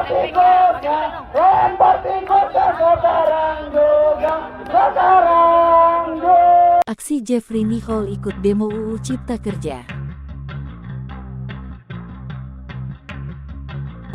ikutnya, lempar ikutnya sekarang juga, sekarang juga. Aksi Jeffrey Nicole ikut demo UU Cipta Kerja.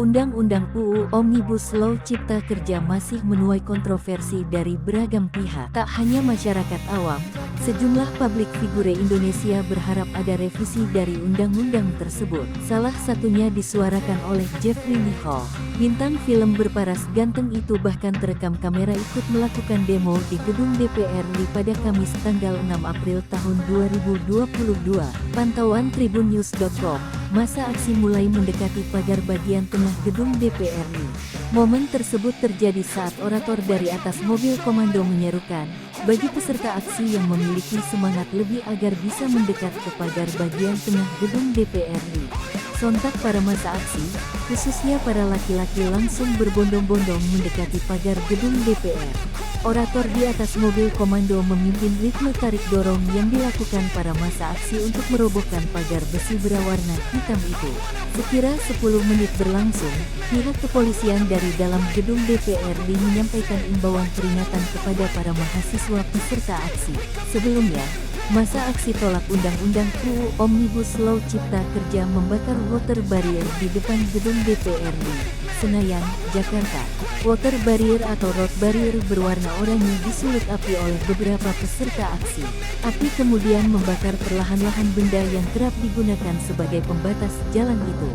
Undang-undang UU Omnibus Law Cipta Kerja masih menuai kontroversi dari beragam pihak. Tak hanya masyarakat awam, sejumlah publik figure Indonesia berharap ada revisi dari undang-undang tersebut. Salah satunya disuarakan oleh Jeffrey Nicole. Bintang film berparas ganteng itu bahkan terekam kamera ikut melakukan demo di gedung DPR RI pada Kamis tanggal 6 April tahun 2022. Pantauan tribunnews.com. Masa aksi mulai mendekati pagar bagian tengah gedung DPR RI. Momen tersebut terjadi saat orator dari atas mobil komando menyerukan, bagi peserta aksi yang memiliki semangat lebih agar bisa mendekat ke pagar bagian tengah gedung DPR RI. Sontak para masa aksi, khususnya para laki-laki langsung berbondong-bondong mendekati pagar gedung DPR. Orator di atas mobil komando memimpin ritme tarik dorong yang dilakukan para masa aksi untuk merobohkan pagar besi berwarna hitam itu. Sekira 10 menit berlangsung, pihak kepolisian dari dalam gedung DPR RI menyampaikan imbauan peringatan kepada para mahasiswa peserta aksi. Sebelumnya, masa aksi tolak undang-undang UU Omnibus Law Cipta Kerja membakar water barrier di depan gedung DPR RI, Senayan, Jakarta. Water barrier atau road barrier berwarna oranye disulut api oleh beberapa peserta aksi. Api kemudian membakar perlahan-lahan benda yang kerap digunakan sebagai pembatas jalan itu.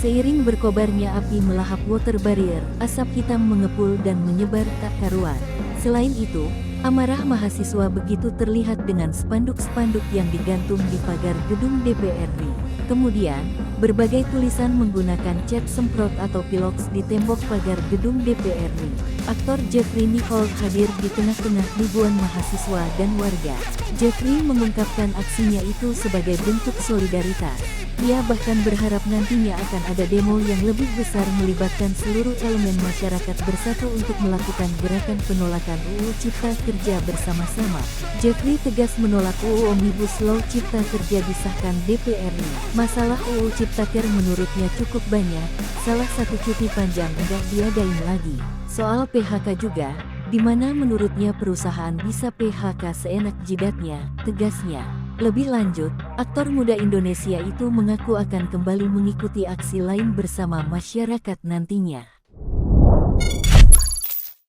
Seiring berkobarnya api melahap water barrier, asap hitam mengepul dan menyebar tak karuan. Selain itu, amarah mahasiswa begitu terlihat dengan spanduk-spanduk yang digantung di pagar gedung DPR RI. Kemudian, berbagai tulisan menggunakan cat semprot atau piloks di tembok pagar gedung DPR RI. Aktor Jeffrey Nicole hadir di tengah-tengah ribuan mahasiswa dan warga. Jeffrey mengungkapkan aksinya itu sebagai bentuk solidaritas. Ia bahkan berharap nantinya akan ada demo yang lebih besar melibatkan seluruh elemen masyarakat bersatu untuk melakukan gerakan penolakan UU Cipta Kerja bersama-sama. Jeffrey tegas menolak UU Omnibus Law Cipta Kerja disahkan DPR RI. Masalah UU Cipta Kerja menurutnya cukup banyak, salah satu cuti panjang enggak diadain lagi. Soal PHK juga, di mana menurutnya perusahaan bisa PHK seenak jidatnya, tegasnya. Lebih lanjut, aktor muda Indonesia itu mengaku akan kembali mengikuti aksi lain bersama masyarakat nantinya.